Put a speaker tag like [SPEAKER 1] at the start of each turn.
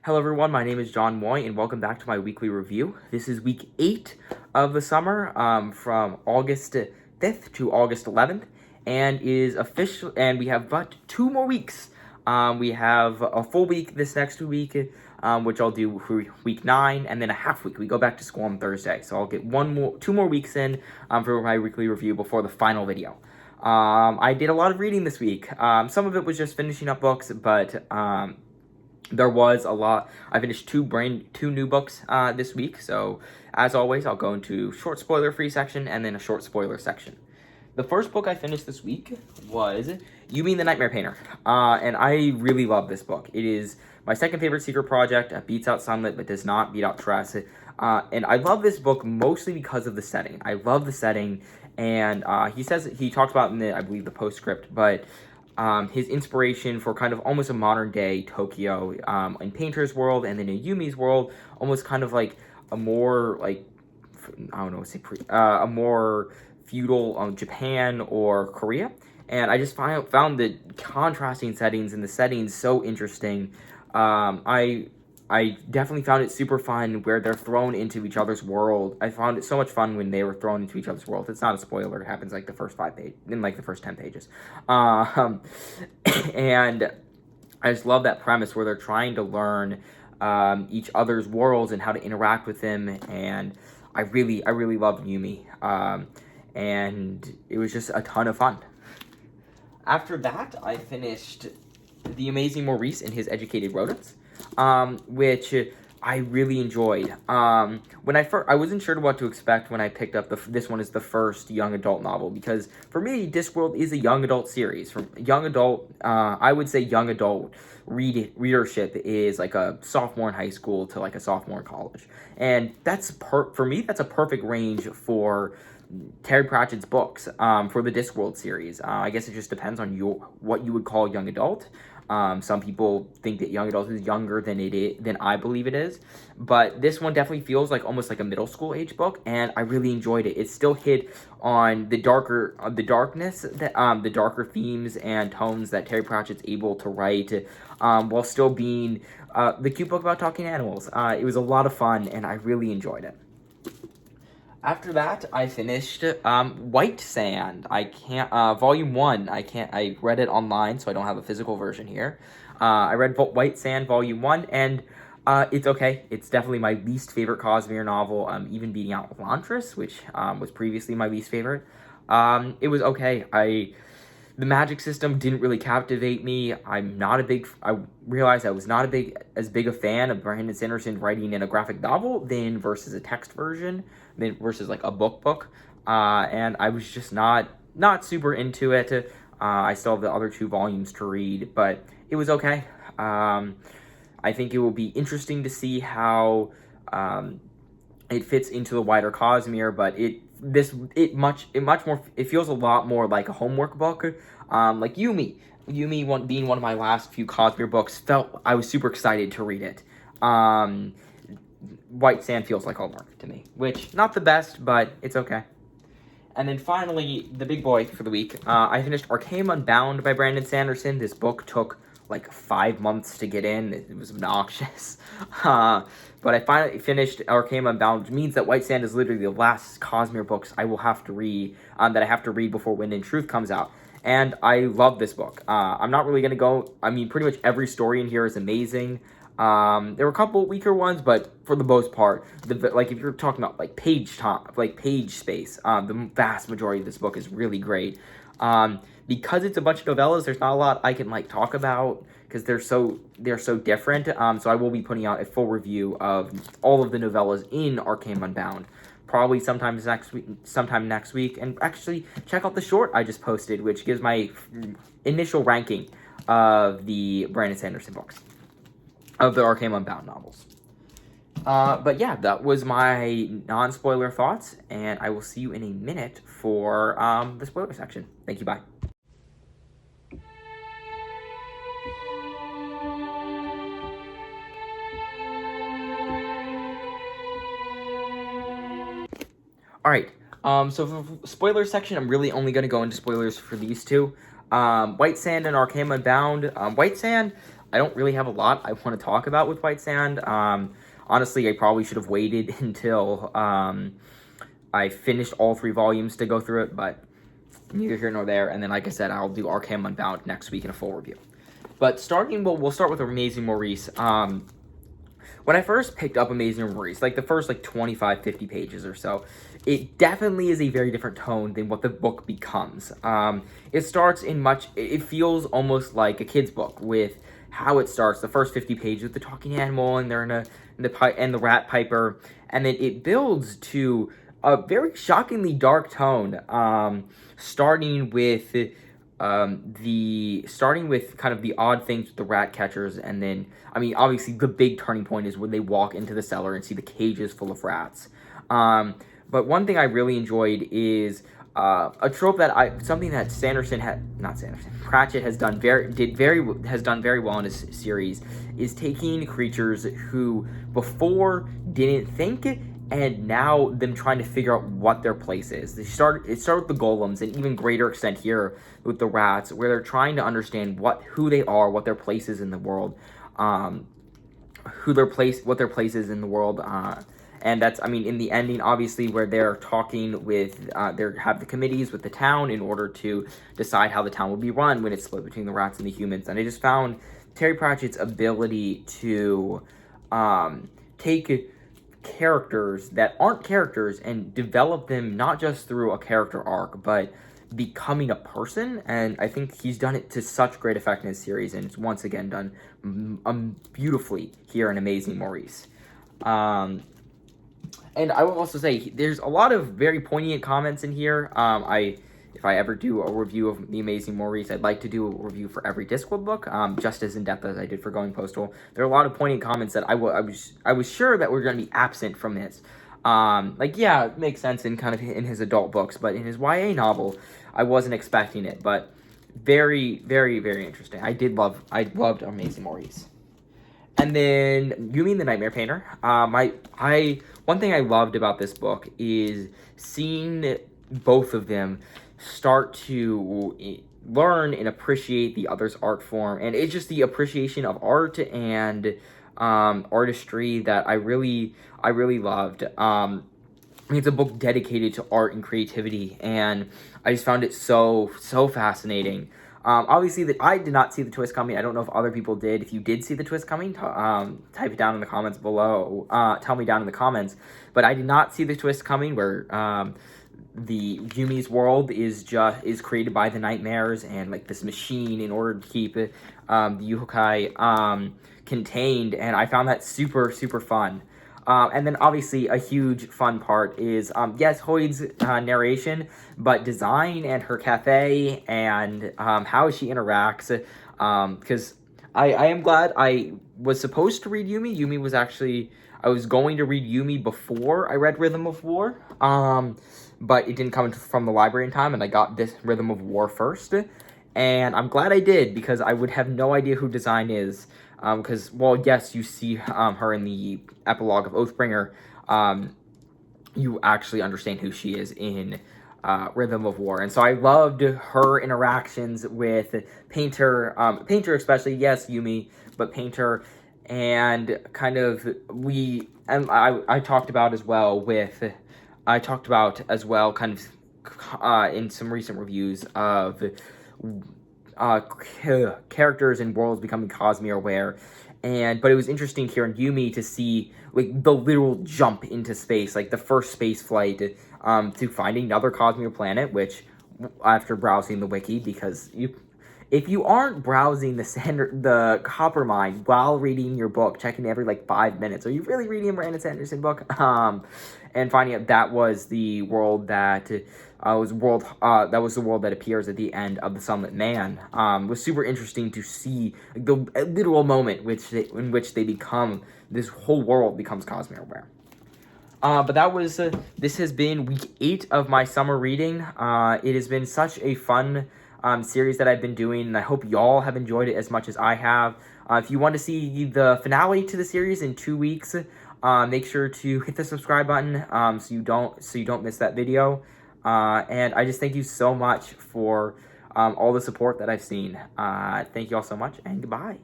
[SPEAKER 1] Hello everyone, my name is John Moy and welcome back to my weekly review. This is week 8 of the summer, from August 5th to August 11th, and is official. And we have but 2 more weeks. We have a full week this next week, which I'll do for week 9, and then a half week. We go back to school on Thursday, so I'll get 2 more weeks in for my weekly review before the final video. I did a lot of reading this week. Some of it was just finishing up books, but there was a lot. I finished two new books this week, so as always, I'll go into short spoiler-free section and then a short spoiler section. The first book I finished this week was Yumi the Nightmare Painter, and I really love this book. It is my second favorite secret project. It beats out Sunlit, but does not beat out Tress. And I love this book mostly because of the setting. I love the setting, and he talks about in the, I believe, the postscript, but his inspiration for kind of almost a modern day Tokyo in Painter's world, and then in Yumi's world, almost kind of like a more like, I don't know, a more feudal Japan or Korea. And I just found the contrasting settings and the settings so interesting. I definitely found it super fun where they're thrown into each other's world. I found it so much fun when they were thrown into each other's world. It's not a spoiler. It happens like the first 5 pages, in like the first 10 pages. And I just love that premise where they're trying to learn each other's worlds and how to interact with them. And I really loved Yumi. And it was just a ton of fun. After that, I finished The Amazing Maurice and His Educated Rodents, which I really enjoyed. When I wasn't sure what to expect when I picked up this one as the first young adult novel, because for me, Discworld is a young adult series. From young adult, I would say young adult readership is like a sophomore in high school to like a sophomore in college, and for me, that's a perfect range for Terry Pratchett's books, for the Discworld series. I guess it just depends on what you would call young adult. Some people think that young adult is younger than I believe it is, but this one definitely feels like almost like a middle school age book, and I really enjoyed it. It still hit on the darker themes and tones that Terry Pratchett's able to write, while still being the cute book about talking animals. It was a lot of fun, and I really enjoyed it. After that, I finished White Sand. Volume 1. I read it online, so I don't have a physical version here. I read White Sand Volume 1, and it's okay. It's definitely my least favorite Cosmere novel, even beating out Elantris, which was previously my least favorite. It was okay. The magic system didn't really captivate me. I realized I was not as big a fan of Brandon Sanderson writing in a graphic novel versus a text version, versus like a book. And I was just not super into it. I still have the other 2 volumes to read, but it was okay. I think it will be interesting to see how it fits into the wider Cosmere, but it feels a lot more like a homework book, like Yumi. Being one of my last few Cosmere books, I was super excited to read it. White Sand feels like homework to me, which not the best, but it's okay. And then finally, the big boy for the week, I finished Arcanum Unbound by Brandon Sanderson. This book took like 5 months to get in. It was obnoxious. But I finally finished Arcanum Unbound, which means that White Sand is literally the last Cosmere books I will have to read, that I have to read before Wind and Truth comes out. And I love this book. I'm not really going to pretty much every story in here is amazing. There were a couple weaker ones, but for the most part, if you're talking about like page space, the vast majority of this book is really great. Because it's a bunch of novellas, there's not a lot I can like talk about because they're so different. So I will be putting out a full review of all of the novellas in Arcanum Unbound, probably sometime next week. And actually, check out the short I just posted, which gives my initial ranking of the Brandon Sanderson books, of the Arcanum Unbound novels. But yeah, that was my non-spoiler thoughts, and I will see you in a minute for the spoiler section. Thank you, bye. Alright, so for spoiler section, I'm really only going to go into spoilers for these 2. White Sand and Arcanum Unbound. White Sand, I don't really have a lot I want to talk about with White Sand. Honestly, I probably should have waited until I finished all 3 volumes to go through it, but neither here nor there. And then, like I said, I'll do Arcanum Unbound next week in a full review. But we'll start with Amazing Maurice. When I first picked up Amazing Maurice, like the first 25, 50 pages or so, it definitely is a very different tone than what the book becomes. It starts it feels almost like a kid's book with how it starts. The first 50 pages with the talking animal and they're and the rat piper, and then it builds to a very shockingly dark tone, starting with kind of the odd things with the rat catchers, and then, I mean, obviously the big turning point is when they walk into the cellar and see the cages full of rats. But one thing I really enjoyed is a trope something that Pratchett has done very well in his series, is taking creatures who before didn't think, and now them trying to figure out what their place is. It started with the golems, and even greater extent here with the rats, where they're trying to understand who they are, what their place is in the world, what their place is in the world. And that's, I mean, in the ending, obviously, where they're talking with, they have the committees with the town in order to decide how the town will be run when it's split between the rats and the humans. And I just found Terry Pratchett's ability to take characters that aren't characters and develop them not just through a character arc, but becoming a person. And I think he's done it to such great effect in his series, and it's once again done beautifully here in Amazing Maurice. And I will also say, there's a lot of very poignant comments in here. If I ever do a review of The Amazing Maurice, I'd like to do a review for every Discworld book, just as in-depth as I did for Going Postal. There are a lot of poignant comments that I was sure that were going to be absent from this. Yeah, it makes sense in his adult books, but in his YA novel, I wasn't expecting it. But very, very, very interesting. I loved Amazing Maurice. And then Yumi the Nightmare Painter. One thing I loved about this book is seeing both of them start to learn and appreciate the other's art form, and it's just the appreciation of art and artistry that I really loved. It's a book dedicated to art and creativity, and I just found it so fascinating. Obviously, I did not see the twist coming. I don't know if other people did. If you did see the twist coming, type it down in the comments below. Tell me down in the comments. But I did not see the twist coming, where the Yumi's world is created by the nightmares and this machine in order to keep the yokai contained. And I found that super fun. And then obviously a huge fun part is, yes, Hoid's narration, but design and her cafe and how she interacts. Because I am glad I was supposed to read Yumi. Yumi was actually, I was going to read Yumi before I read Rhythm of War. But it didn't come from the library in time, and I got this Rhythm of War first. And I'm glad I did, because I would have no idea who Design is. Because, well, yes, you see her in the epilogue of Oathbringer. You actually understand who she is in Rhythm of War. And so I loved her interactions with Painter. Painter especially, yes, Yumi, but Painter. And I talked about as well in some recent reviews of characters and worlds becoming Cosmere aware, but it was interesting here in Yumi to see the literal jump into space, the first space flight to find another Cosmere planet, which, after browsing the wiki, because if you aren't browsing the copper mine while reading your book, checking every 5 minutes, are you really reading a Brandon Sanderson book? And finding out that was the world that was the world that appears at the end of The Sunlit Man, was super interesting to see the literal moment in which they become, this whole world becomes Cosmere aware. But this has been week 8 of my summer reading. It has been such a fun series that I've been doing, and I hope y'all have enjoyed it as much as I have. If you want to see the finale to the series in 2 weeks, make sure to hit the subscribe button so you don't miss that video. And I just thank you so much for all the support that I've seen. Thank you all so much, and goodbye.